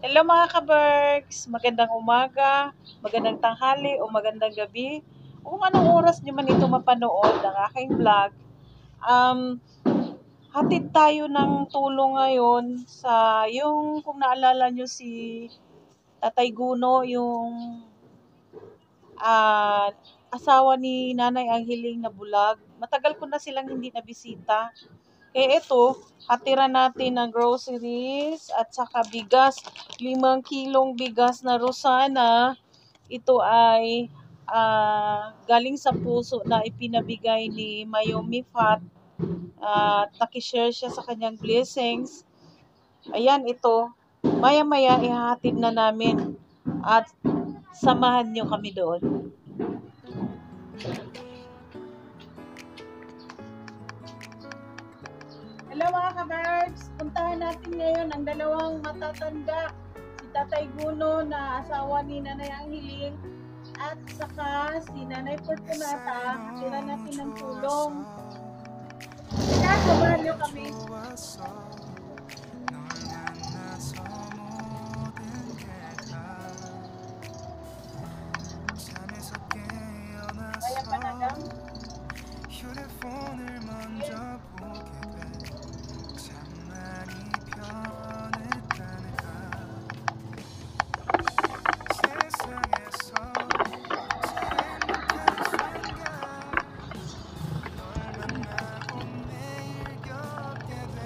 Hello mga ka-Berks! Magandang umaga, magandang tanghali o magandang gabi. O kung anong oras nyo man ito mapanood ang aking vlog. Um, Hatid tayo ng tulong ngayon sa yung kung naalala nyo si Tatay Guno, yung ah, asawa ni Nanay Angheling na bulag. Matagal ko na silang hindi nabisita. Ito, hatiran natin ng groceries at saka bigas. 5 kilong bigas na Rosana. Ito ay galing sa puso na ipinabigay ni Mayomi Fat. Nakishare siya sa kanyang blessings. Ayan, ito. Maya-maya ihahatid na namin at samahan nyo kami doon. Hello mga ka-Barbs! Puntahan natin ngayon ang dalawang matatanda. Si Tatay Guno na asawa ni Nanay Anghiling at saka si Nanay Fortunata. Hatira natin ng tulong. Kaya samahan nyo kami. Kaya pa na lang. 휴대폰을 먼저 보게 돼 참 많이 변했다니까 세상에서 행복한 순간 널 만나고 매일 겪게 돼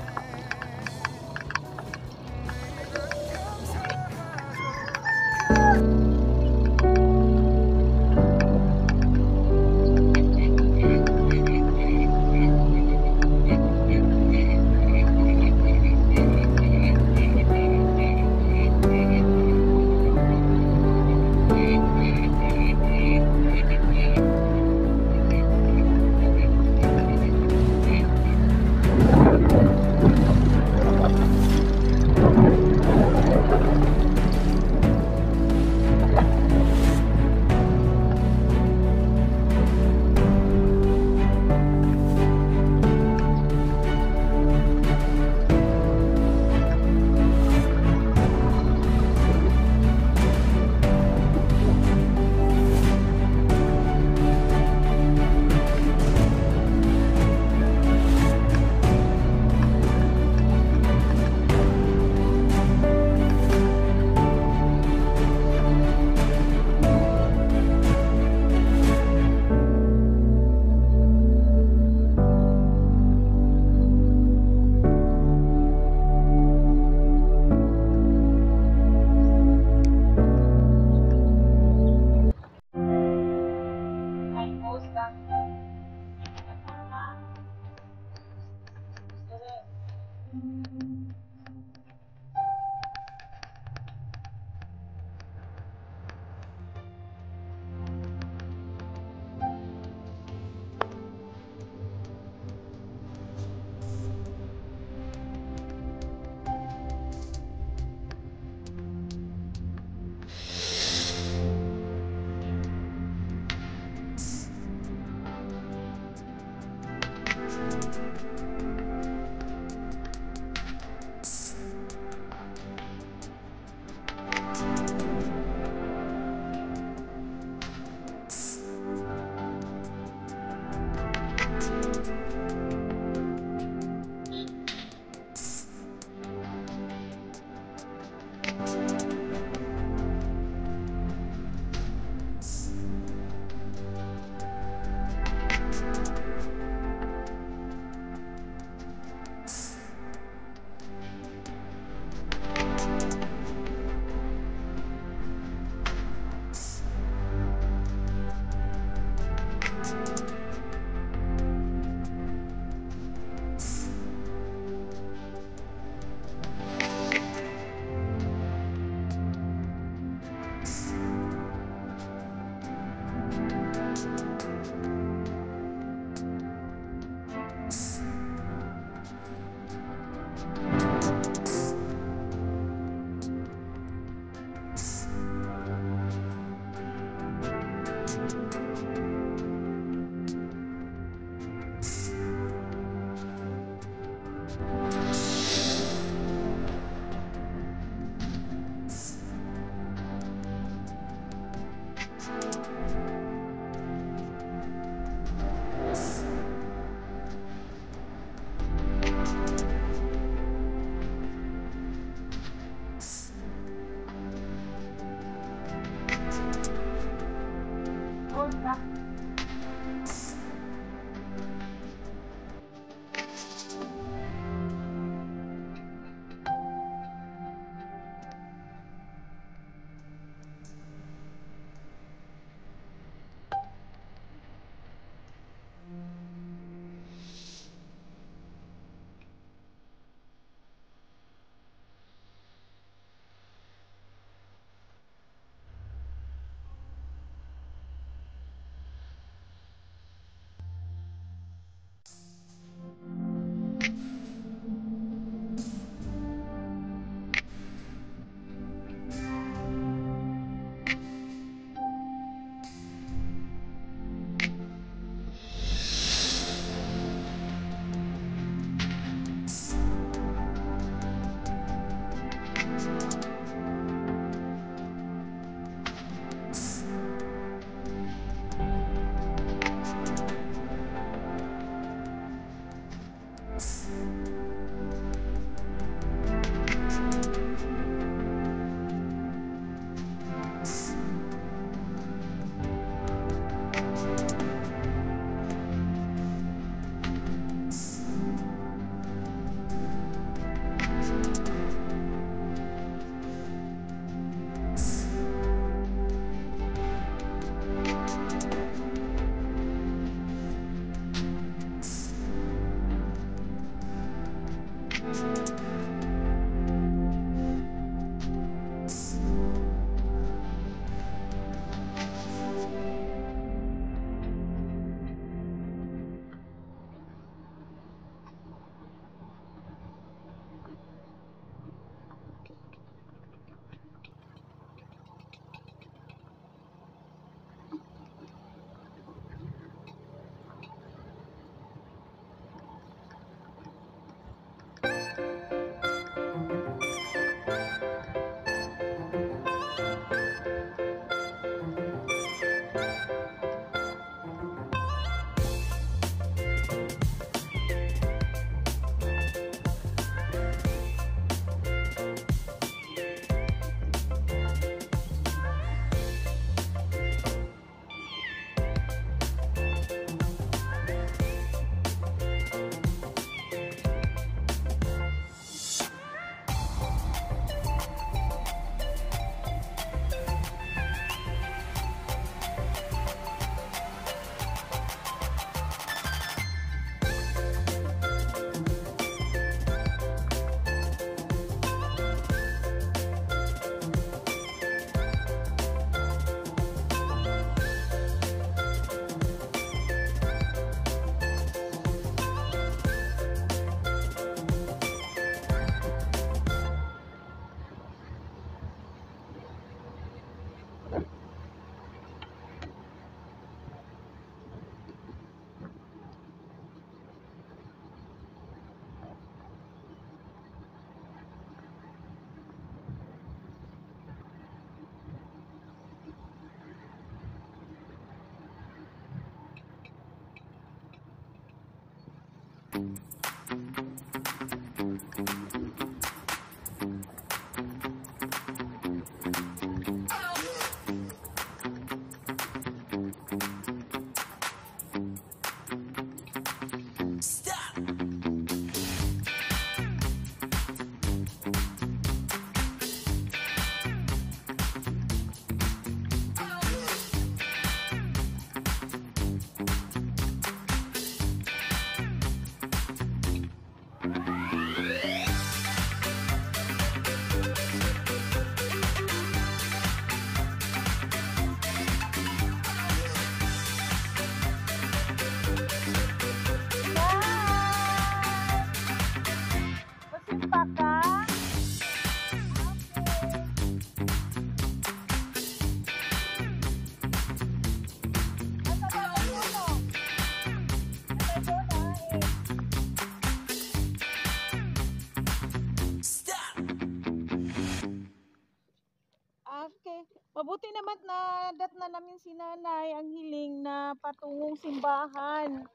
Mabuti naman na dat na namin si nanay ang hiling na patungong simbahan.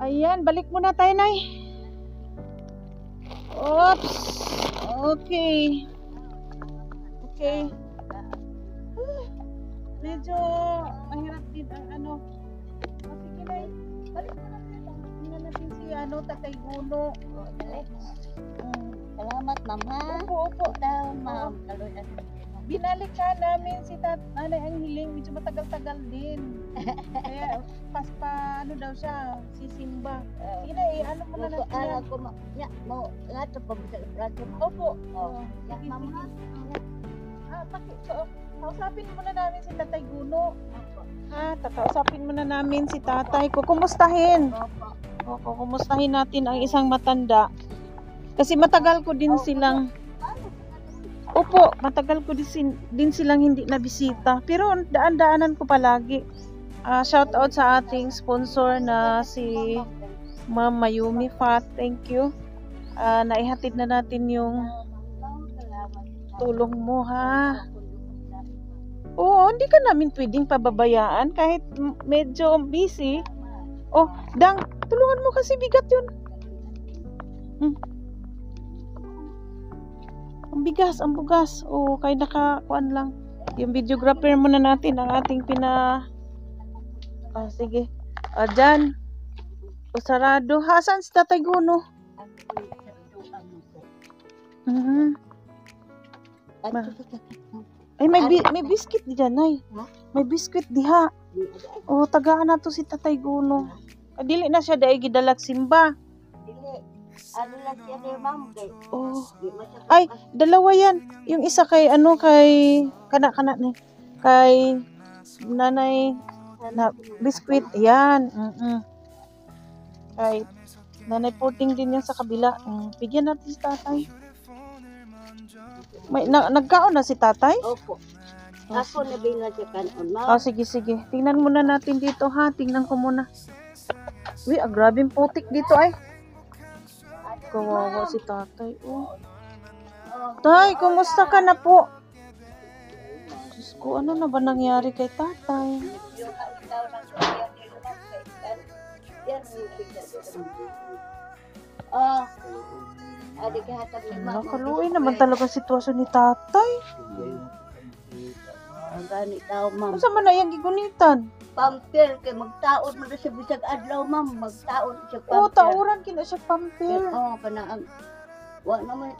Ayan, balik muna tayo, nay. Oops. Okay. Okay. medyo mahirap din ang ano. O, sige na, balik mo natin. Tingnan natin si Tatay Guno. Salamat, ma'am, ha? Opo, opo. Ikaw, ma'am. Kaloy na Binalik ka namin si Nanay ang hiling, medyo matagal-tagal din. Kaya ano daw siya, sisimba. Sige na, ano mo na natin yan. ko, ma'am. Ya, mo, lahat pa sa plato. Opo. Oh, ya, Sige, ma'am, ha? sige. Kausapin muna namin si Tatay Guno. Kausapin muna namin si tatay ko. Kumustahin? Opo. Kumustahin natin ang isang matanda. Kasi matagal ko din silang Opo, matagal ko din silang hindi nabisita. Pero daan-daanan ko palagi. Shout out sa ating sponsor na si Ma'am Mayumi Fat. Thank you. Naihatid na natin yung tulong mo, ha. Oo, hindi ka namin pwedeng pababayaan kahit medyo busy. Oh, Dang, tulungan mo kasi bigat yun. Ang bugas. Oh, kay nakakuan lang. Yung videographer muna natin ang ating sige. Dyan. Sarado. Saan si Tatay Guno? Ay, may biscuit diyan, ay. May biscuit diha. Oh, tagaan na to si Tatay Guno. Dili na siya dahil gidalag simba. Ano lang siya ni ma'am? Oh. Ay, dalawa yan. Yung isa kay kana ni. Kay nanay na biscuit. Yan. Kay nanay puting din yan sa kabila. Bigyan natin si tatay. Nagkaon na si tatay? Opo. Ako na binadya kanon, ma'am. Sige. Tingnan muna natin dito, ha. Tingnan ko muna. Uy, grabing putik dito ay. Kawawa si tatay. Oh. Tay, kumusta ka na po? Diyos ko, ano na ba nangyari kay tatay? Nakaluoy naman talaga sitwasyon ni tatay. Ang gani daw, ma'am. Ano sa man na yung gigunitan? Pamper, kay magtaon mo na siya bisag adlaw, ma'am. Magtaon siya pamper. Oo, tauran kina siya pamper. Oo, kanaang. Wa naman,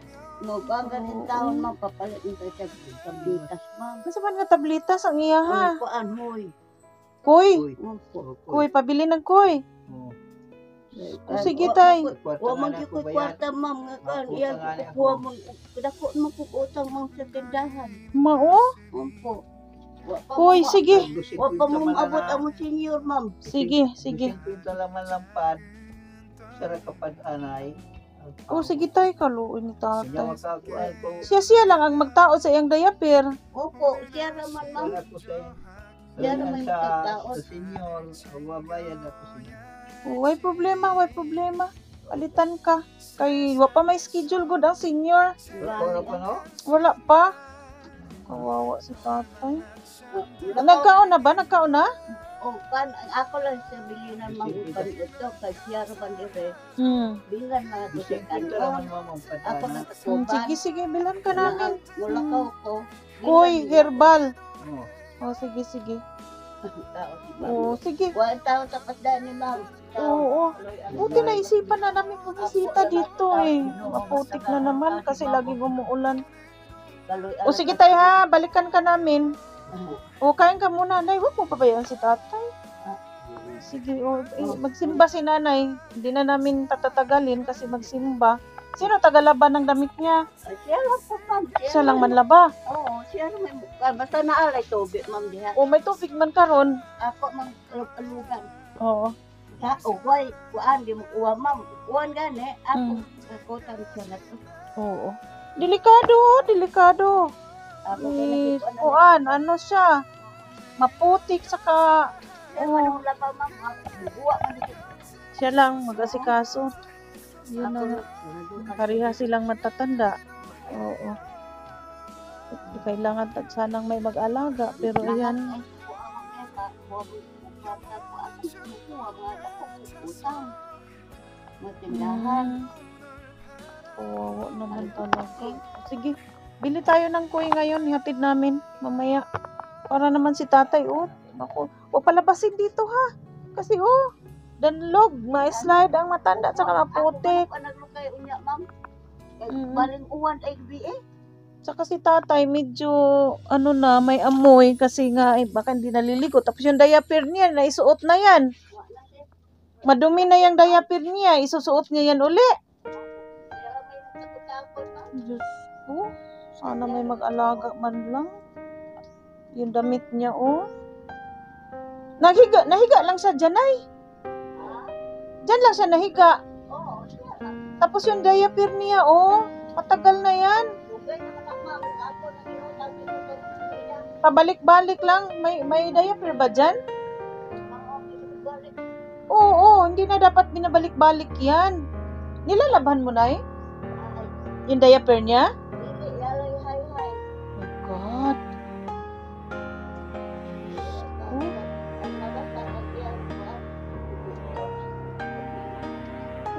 mabaga rin taon, ma'am. Papalit nito siya tablitas, ma'am. Ano sa man nga tablitas ang iya, ha? Kuan, hoy. Kuy. Opo. Kuy, pabili ng kuy. Sige, tay. Wa man gyud koy kwarta, ma'am. Nga kan, iya kuha mo. Kadako mo puputang, ma'am, sa tindahan. Mao? Opo. Kuy, sige. Wa pa mo abot ang senior, ma'am. Sige. Ito naman lampad. Sara kapag anay. Sige, tay. Kaluoy ni tatay. Magkakuan ko. Siya lang ang magtaod sa iyang diaper. Opo, siya naman, ma'am. Ako sa Siya naman magtaon. sa senior. Mababayad ako sa inyo. Way problema. Palitan ka. Kay wa pa may schedule good ang senior. Pero pa no? Wala pa. Kawawa si tatay. Nagkaon na? O, ako lang sa bilinan, ma'am, upan ito. Kay siya naman dire. Bilan mga Bisip dusikan. ito naman mamang Ako padana. na takuban. Sige, bilan ka namin. Wala ka ko. Kuy, herbal. Oh. Sige. Sige. Sige. Wa tao tapat daan ni ma'am. Oo. Buti naisipan na namin bumisita dito eh. Maputik na naman kasi laging umuulan. Sige tayo ha, balikan ka namin. Kain ka muna. Nay, huwag mo pabayaan si tatay. Sige, magsimba si nanay. Hindi na namin tatatagalin kasi magsimba. Sino tagalaban ng damit niya? Siya lang po, ma'am. Siya lang manlaba. Oo, siya naman. Basta naalay tubig, ma'am, diha. May tubig man karon. Ako, ma'am, alugan. Oo. Uway, kuan, di mo kuha, ma'am. Kuhan gani, ako tayo siya na to. Oo. Delikado. Ako, Kuan, ano siya? Maputik saka Ano wala pa, ma'am. Buwa man dito. siya lang mag-asikaso. Yun Ako, na. Kariha silang matatanda. Oo. Kailangan sanang may mag-alaga. Pero ayan. Matindahan. Kawawa naman talaga. Sige. Bili tayo ng kuy ngayon. Ihatid namin. Mamaya. Para naman si tatay, oh. Ako, o palabasin dito ha. Kasi oh, danlog, ma-slide ang matanda at saka maputik. Naglukay unya, ma'am. Mm. Baling uwan ay eh. Saka si tatay medyo ano na, may amoy kasi nga baka hindi naliligo. Tapos yung diaper niya, naisuot na yan. Madumi na yung diaper niya, isusuot niya yan uli. Diyos ko, sana may mag-alaga man lang. Yung damit niya, oh. Nahiga lang siya dyan, ay. Dyan lang siya nahiga. Tapos yung diaper niya, oh, matagal na yan. Pabalik-balik lang. May diaper ba dyan? Oo, hindi na dapat binabalik-balik yan. Nilalaban mo na eh? Yung diaper niya? Oh my God.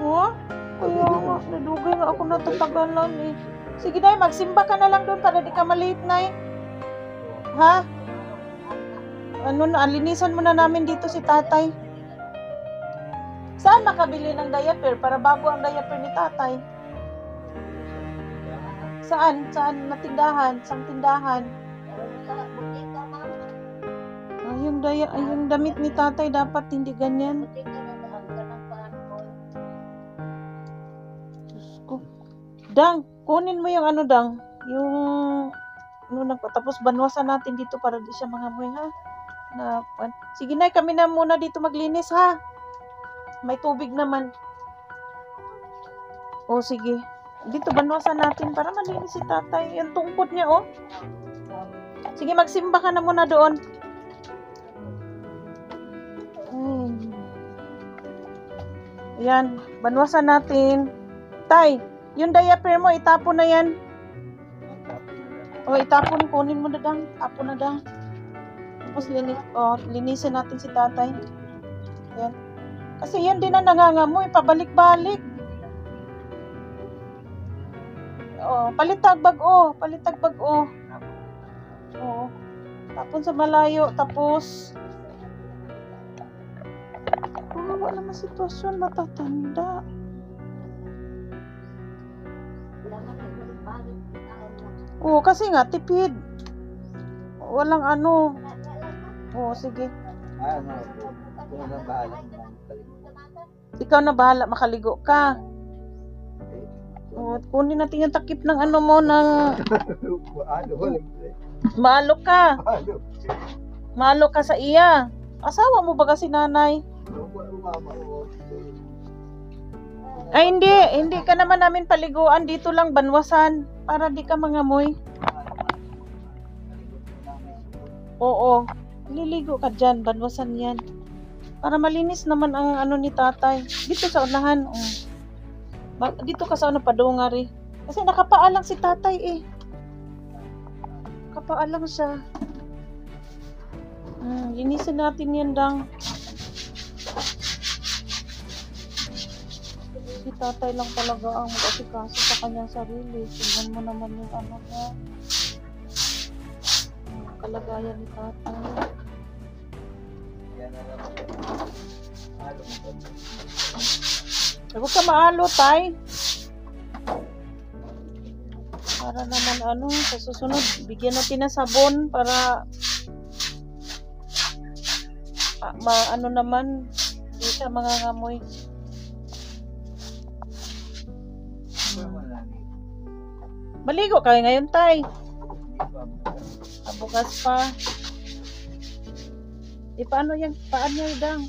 Oh, kaya nga, nadugay nga ako natatagalan eh. Sige na, magsimba ka na lang doon para di ka malate na eh. Ha? Ano na, linisan mo na namin dito si tatay. Saan makabili ng diaper para bago ang diaper ni tatay? Saan? Saan na tindahan? Saan tindahan? Yung damit ni tatay dapat hindi ganyan. Diyos ko. Dang, kunin mo yung ano, Dang. Yung tapos banwasan natin dito para di siya mangamoy, ha? Sige na, kami na muna dito maglinis, ha? May tubig naman. O, sige. Dito banwasan natin para malinis si tatay. Yung tungkod niya, oh. Sige, magsimba ka na muna doon. Ayan, banwasan natin. Tay, yung diaper mo, itapon na yan. O, itapon, kunin mo na, Dang. Tapon na, Dang. Tapos linisin natin si tatay. Ayan. Kasi yan din ang nangangamoy, pabalik-balik. Oh, palitag-bag, oh. Palitag-bag, oh. Oo. Tapon sa malayo, tapos wala naman sitwasyon, matatanda. Oo, kasi nga, tipid. Walang ano. Oo, sige. Ikaw na bahala, makaligo ka. Oo, kunin natin yung takip ng ano mo, ng maalok ka. Maalok ka sa iya. Asawa mo ba kasi nanay? Ay, hindi ka naman namin paliguan. Dito lang banwasan para di ka mangamoy. Oo, liligo ka dyan, banwasan yan para malinis naman ang ano ni tatay. Dito sa unahan, dito ka sa padungari kasi nakapaalang si tatay eh. Nakapaalang siya. Linisin natin yan, Dang. Si tatay lang talaga ang mag-asikaso sa kanyang sarili. Tingnan mo naman yung ano niya. Kalagayan ni tatay. Huwag ka maalo, tay. Para naman sa susunod, bigyan natin ng sabon para naman, hindi siya mangangamoy. Maligo ka ngayon, tay. Bukas pa. Paano yan? Paan niya, Dang?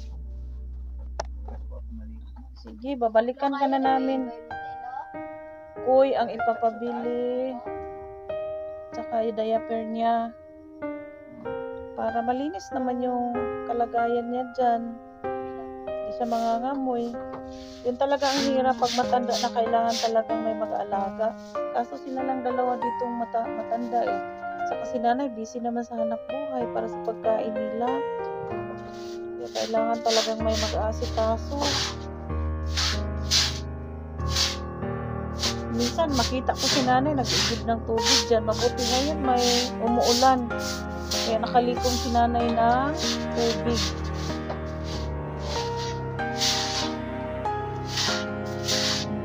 Sige, babalikan ka na namin. Uy, ang ipapabili. Tsaka yung diaper niya. Para malinis naman yung kalagayan niya dyan. Hindi siya mangangamoy. Yun talaga ang hirap pag matanda na kailangan talagang may mag-aalaga. Kaso sila lang dalawa ditong matanda eh. Saka si nanay busy naman sa hanap buhay para sa pagkain nila. Kaya kailangan talagang may mag-aasikaso. minsan makita ko si nanay nag-igib ng tubig dyan. Mabuti ngayon may umuulan. Kaya nakalikom si nanay ng tubig.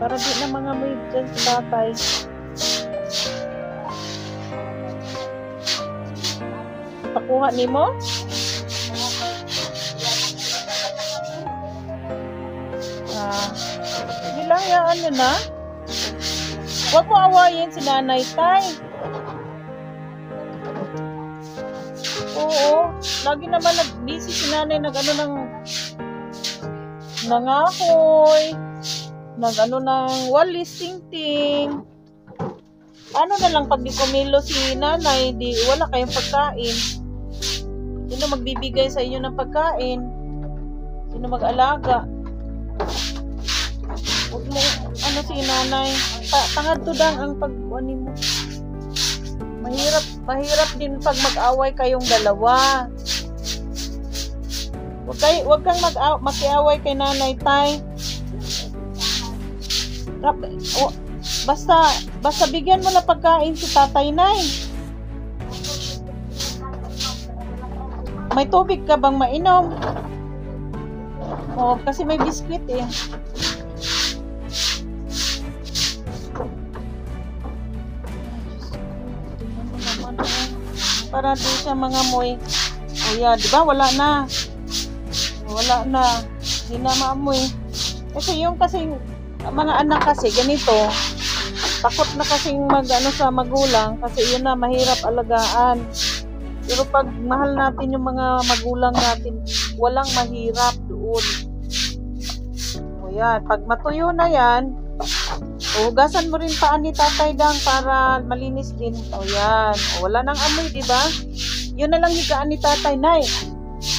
Para di na mga may dyan si tatay. Pakuha ni mo? Hindi lang yan, ano na? Huwag mo awayin si nanay, tay. Oo, lagi naman nag-busy si nanay nag-ano ng nangahoy, nag-ano ng walis, ting-ting. Ano na lang pag di kumilo si nanay, di wala kayong pagkain. Sino magbibigay sa inyo ng pagkain? Sino mag-alaga? Huwag mo, ano si nanay, tangad to dang ang pag-ani mo. Mahirap din pag mag-away kayong dalawa. Huwag kang makiaway kay nanay, tay. Basta bigyan mo na pagkain si tatay, nay. May tubig ka bang mainom? Oh, kasi may biskwit eh. Para di siya mga moy. O yan, di ba? Wala na. Hindi na maamoy. Kasi yung kasing mga anak kasi ganito. Takot na kasing mag-ano sa magulang kasi yun na mahirap alagaan. Pero pag mahal natin yung mga magulang natin, walang mahirap doon. O yan, pag matuyo na yan, hugasan mo rin paan ni tatay dang para malinis din. O yan. O, wala nang amoy, di ba? Yun na lang higaan ni tatay, nay.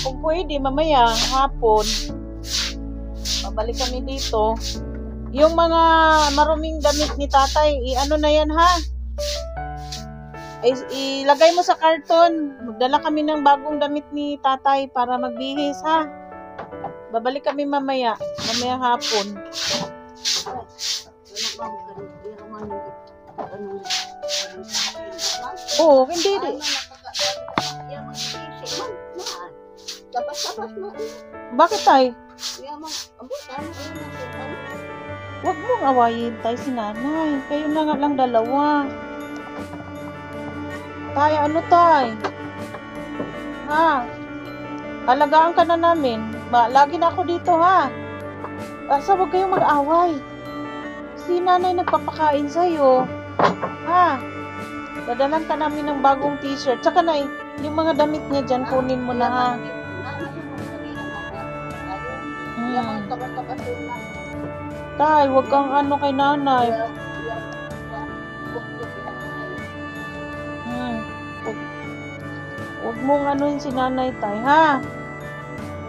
Kung pwede, mamaya, hapon, babalik kami dito. Yung mga maruming damit ni tatay, i-ano na yan, ha? Ilagay mo sa karton. Magdala kami ng bagong damit ni tatay para magbihis, ha? Babalik kami mamaya hapon. Oo, hindi. Bakit, tay? Huwag mong awayin, tay, si nanay. Kayo na nga lang dalawa. Tay, ano, tay? Ha? Alagaan ka na namin. Lagi na ako dito, ha? Basta huwag kayong mag-away. Si nanay nagpapakain sa'yo. Ha? Dadalan ka namin ng bagong t-shirt. Tsaka na, yung mga damit niya dyan, kunin mo na, ha? Tay, huwag kang ano kay nanay. Huwag mong anuin si nanay, tay, ha?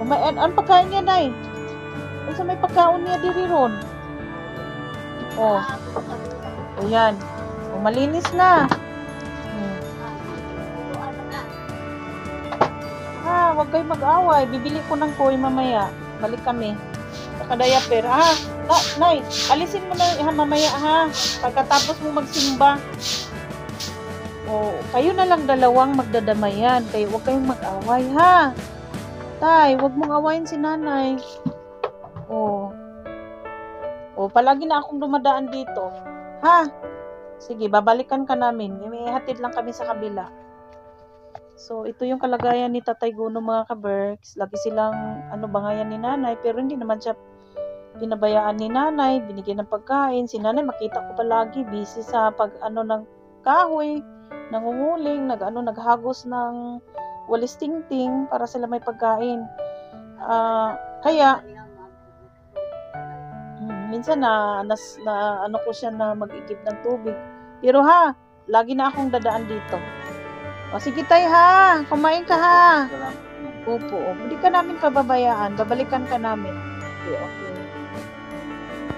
Ano pagkain niya, nay? Ay, sa may pagkaon niya diri ron. Oh. O yan. O, malinis na. Ha, huwag kayo mag-away. Bibili ko ng koi mamaya. Balik kami. Saka diaper. Ha? Nay, alisin mo na mamaya, ha? Pagkatapos mo magsimba. O, kayo na lang dalawang magdadamayan. Kaya huwag kayong mag-away, ha? Tay, huwag mong awayin si nanay. O, palagi na akong dumadaan dito. Ha? Sige, babalikan ka namin. May hatid lang kami sa kabila. So, ito yung kalagayan ni Tatay Guno, mga ka-Berks. Lagi silang, bangayan ni nanay. Pero hindi naman siya pinabayaan ni nanay. Binigyan ng pagkain. Si nanay, makita ko palagi, busy sa ng kahoy. Nangunguling, naghagos ng walis tingting para sila may pagkain. Kaya, minsan ko siya na mag-igib ng tubig. Pero ha, lagi na akong dadaan dito. O sige tay, ha, kumain ka, ha. Opo, hindi ka namin pababayaan, babalikan ka namin. Okay.